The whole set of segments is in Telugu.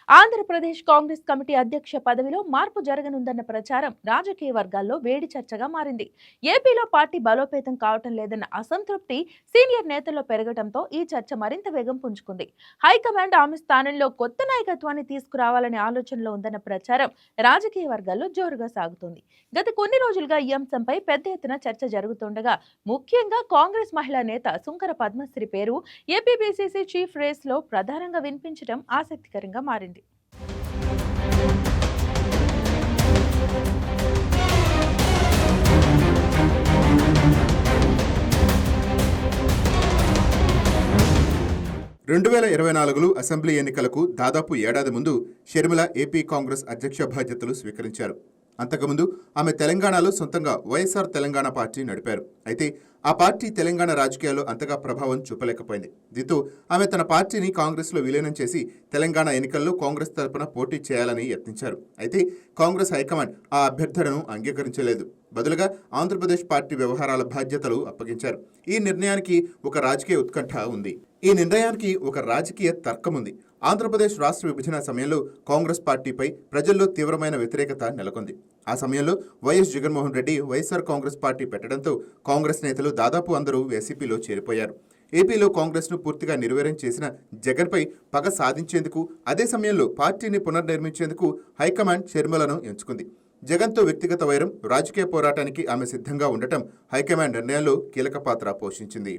ఆంధ్రప్రదేశ్ కాంగ్రెస్ కమిటీ అధ్యక్ష పదవిలో మార్పు జరగనుందన్న ప్రచారం రాజకీయ వర్గాల్లో వేడి చర్చగా మారింది. ఏపీలో పార్టీ బలోపేతం కావటం లేదన్న అసంతృప్తి సీనియర్ నేతల్లో పెరగడంతో ఈ చర్చ మరింత వేగం పుంజుకుంది. హైకమాండ్ ఆమె స్థానంలో కొత్త నాయకత్వాన్ని తీసుకురావాలనే ఆలోచనలో ఉందన్న ప్రచారం రాజకీయ వర్గాల్లో జోరుగా సాగుతోంది. గత కొన్ని రోజులుగా ఈ అంశంపై పెద్ద ఎత్తున చర్చ జరుగుతుండగా ముఖ్యంగా కాంగ్రెస్ మహిళా నేత సుంకర పద్మశ్రీ పేరు ఏపీబీసీసీ చీఫ్ రేస్ లో ప్రధానంగా వినిపించడం ఆసక్తికరంగా మారింది. 2024 అసెంబ్లీ ఎన్నికలకు దాదాపు ఏడాది ముందు షర్మిల ఏపీ కాంగ్రెస్ అధ్యక్ష బాధ్యతలు స్వీకరించారు. అంతకుముందు ఆమె తెలంగాణలో సొంతంగా వైఎస్ఆర్ తెలంగాణ పార్టీ నడిపారు. అయితే ఆ పార్టీ తెలంగాణ రాజకీయాల్లో అంతగా ప్రభావం చూపలేకపోయింది. దీంతో ఆమె తన పార్టీని కాంగ్రెస్లో విలీనం చేసి తెలంగాణ ఎన్నికల్లో కాంగ్రెస్ తరపున పోటీ చేయాలని యత్నించారు. అయితే కాంగ్రెస్ హైకమాండ్ ఆ అభ్యర్థనను అంగీకరించలేదు. బదులుగా ఆంధ్రప్రదేశ్ పార్టీ వ్యవహారాల బాధ్యతలు అప్పగించారు. ఈ నిర్ణయానికి ఒక రాజకీయ ఉత్కంఠ ఉంది. ఈ నిర్ణయానికి ఒక రాజకీయ తర్కం ఉంది. ఆంధ్రప్రదేశ్ రాష్ట్ర విభజన సమయంలో కాంగ్రెస్ పార్టీపై ప్రజల్లో తీవ్రమైన వ్యతిరేకత నెలకొంది. ఆ సమయంలో వైఎస్ జగన్మోహన్ రెడ్డి వైఎస్ఆర్ కాంగ్రెస్ పార్టీ పెట్టడంతో కాంగ్రెస్ నేతలు దాదాపు అందరూ వైసీపీలో చేరిపోయారు. ఏపీలో కాంగ్రెస్ను పూర్తిగా నిర్వీర్యం చేసిన జగన్పై పగ సాధించేందుకు, అదే సమయంలో పార్టీని పునర్నిర్మించేందుకు హైకమాండ్ షర్మిలను ఎంచుకుంది. జగన్తో వ్యక్తిగత వైరం, రాజకీయ పోరాటానికి ఆమె సిద్ధంగా ఉండటం హైకమాండ్ నిర్ణయంలో కీలక పాత్ర పోషించింది.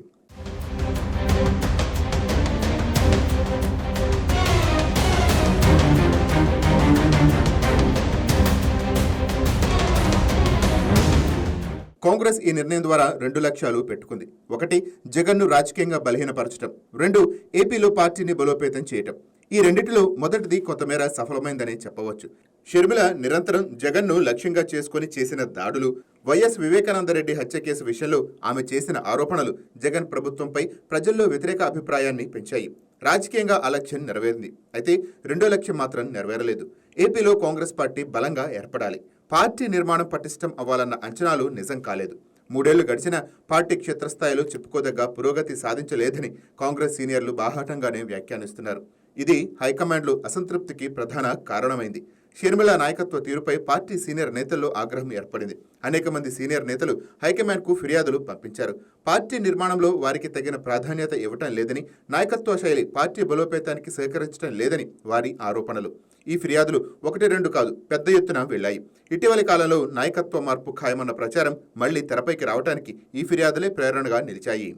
కాంగ్రెస్ ఈ నిర్ణయం ద్వారా 2 లక్ష్యాలు పెట్టుకుంది. 1, జగన్ను రాజకీయంగా బలహీనపరచడం. 2, ఏపీలో పార్టీని బలోపేతం చేయటం. ఈ రెండిటిలో మొదటిది కొంతమేర సఫలమైందని చెప్పవచ్చు. షర్మిల నిరంతరం జగన్ను లక్ష్యంగా చేసుకుని చేసిన దాడులు, వైఎస్ వివేకానందరెడ్డి హత్య కేసు విషయంలో ఆమె చేసిన ఆరోపణలు జగన్ ప్రభుత్వంపై ప్రజల్లో వ్యతిరేక అభిప్రాయాన్ని పెంచాయి. రాజకీయంగా ఆ లక్ష్యం నెరవేరింది. అయితే 2వ లక్ష్యం మాత్రం నెరవేరలేదు. ఏపీలో కాంగ్రెస్ పార్టీ బలంగా ఏర్పడాలి, పార్టీ నిర్మాణం పటిష్టం అవ్వాలన్న అంచనాలు నిజం కాలేదు. 3 ఏళ్లు గడిచిన పార్టీ క్షేత్రస్థాయిలో చెప్పుకోదగ్గ పురోగతి సాధించలేదని కాంగ్రెస్ సీనియర్లు బాహాటంగానే వ్యాఖ్యానిస్తున్నారు. ఇది హైకమాండ్లో అసంతృప్తికి ప్రధాన కారణమైంది. షర్మిల నాయకత్వ తీరుపై పార్టీ సీనియర్ నేతల్లో ఆగ్రహం ఏర్పడింది. అనేక మంది సీనియర్ నేతలు హైకమాండ్కు ఫిర్యాదులు పంపించారు. పార్టీ నిర్మాణంలో వారికి తగిన ప్రాధాన్యత ఇవ్వటం లేదని, నాయకత్వ శైలి పార్టీ బలోపేతానికి సహకరించడం లేదని వారి ఆరోపణలు. ఈ ఫిర్యాదులు 1-2 కాదు, పెద్ద ఎత్తున వెళ్లాయి. ఇటీవలి కాలంలో నాయకత్వ మార్పు ఖాయమన్న ప్రచారం మళ్లీ తెరపైకి రావడానికి ఈ ఫిర్యాదులే ప్రేరణగా నిలిచాయి.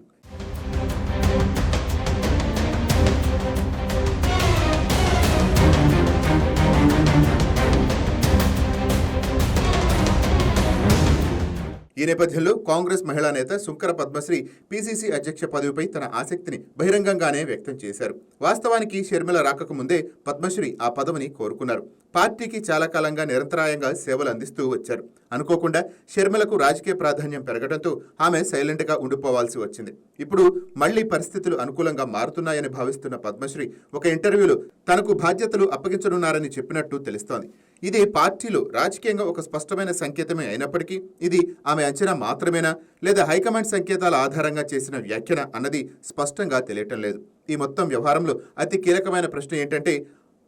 ఈ నేపథ్యంలో కాంగ్రెస్ మహిళా నేత సుంకర పద్మశ్రీ పీసీసీ అధ్యక్ష పదవిపై తన ఆసక్తిని బహిరంగంగానే వ్యక్తం చేశారు. వాస్తవానికి షర్మిల రాకకు ముందే పద్మశ్రీ ఆ పదవిని కోరుకున్నారు. పార్టీకి చాలా కాలంగా నిరంతరాయంగా సేవలు అందిస్తూ వచ్చారు. అనుకోకుండా షర్మిలకు రాజకీయ ప్రాధాన్యం పెరగడంతో ఆమె సైలెంట్గా ఉండిపోవాల్సి వచ్చింది. ఇప్పుడు మళ్లీ పరిస్థితులు అనుకూలంగా మారుతున్నాయని భావిస్తున్న పద్మశ్రీ ఒక ఇంటర్వ్యూలో తనకు బాధ్యతలు అప్పగించనున్నారని చెప్పినట్టు తెలుస్తోంది. ఇది పార్టీలో రాజకీయంగా ఒక స్పష్టమైన సంకేతమే అయినప్పటికీ ఇది ఆమె అంచనా మాత్రమేనా, లేదా హైకమాండ్ సంకేతాల ఆధారంగా చేసిన వ్యాఖ్యన అన్నది స్పష్టంగా తెలియటం లేదు. ఈ మొత్తం వ్యవహారంలో అతి కీలకమైన ప్రశ్న ఏంటంటే,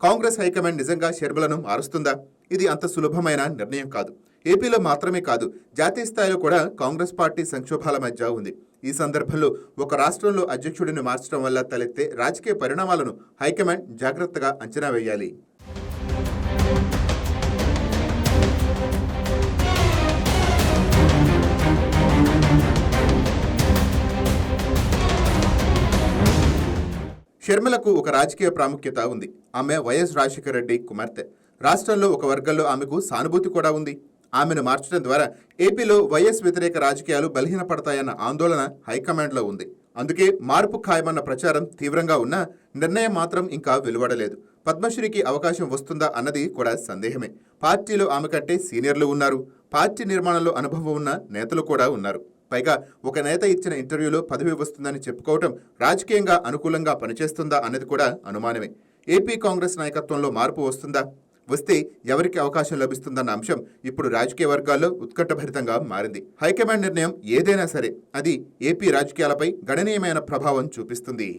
కాంగ్రెస్ హైకమాండ్ నిజంగా షర్మిలను మారుస్తుందా? ఇది అంత సులభమైన నిర్ణయం కాదు. ఏపీలో మాత్రమే కాదు, జాతీయ స్థాయిలో కూడా కాంగ్రెస్ పార్టీ సంక్షోభాల మధ్య ఉంది. ఈ సందర్భంలో ఒక రాష్ట్రంలో అధ్యక్షుడిని మార్చడం వల్ల తలెత్తే రాజకీయ పరిణామాలను హైకమాండ్ జాగ్రత్తగా అంచనా వేయాలి. షర్మిలకు ఒక రాజకీయ ప్రాముఖ్యత ఉంది. ఆమె వైఎస్ రాజశేఖర రెడ్డి కుమార్తె. రాష్ట్రంలో ఒక వర్గంలో ఆమెకు సానుభూతి కూడా ఉంది. ఆమెను మార్చడం ద్వారా ఏపీలో వైఎస్ వ్యతిరేక రాజకీయాలు బలహీనపడతాయన్న ఆందోళన హైకమాండ్లో ఉంది. అందుకే మార్పు ఖాయమన్న ప్రచారం తీవ్రంగా ఉన్నా నిర్ణయం మాత్రం ఇంకా వెలువడలేదు. పద్మశ్రీకి అవకాశం వస్తుందా అన్నది కూడా సందేహమే. పార్టీలో ఆమె కంటే సీనియర్లు ఉన్నారు. పార్టీ నిర్మాణంలో అనుభవం ఉన్న నేతలు కూడా ఉన్నారు. పైగా ఒక నేత ఇచ్చిన ఇంటర్వ్యూలో పదవి వస్తుందని చెప్పుకోవటం రాజకీయంగా అనుకూలంగా పనిచేస్తుందా అన్నది కూడా అనుమానమే. ఏపీ కాంగ్రెస్ నాయకత్వంలో మార్పు వస్తుందా? వస్తే ఎవరికి అవకాశం లభిస్తుందన్న అంశం ఇప్పుడు రాజకీయ వర్గాల్లో ఉత్కంఠభరితంగా మారింది. హైకమాండ్ నిర్ణయం ఏదైనా సరే అది ఏపీ రాజకీయాలపై గణనీయమైన ప్రభావం చూపిస్తుంది.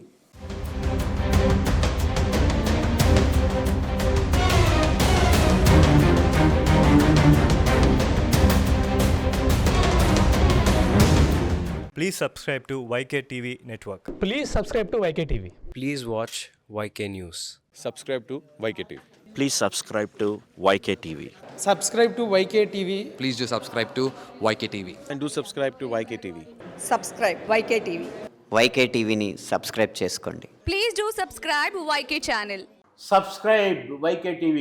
Please subscribe to YK TV Network. Please subscribe to YKTV. Please watch YK News. Subscribe to YKTV. Please subscribe to YKTV. Subscribe to YKTV. Please do subscribe to YKTV. And do subscribe to YKTV. Subscribe YKTV. వైకేటీవీని సబ్స్క్రైబ్ చేసుకోండి. Please do subscribe YK channel. Subscribe YKTV.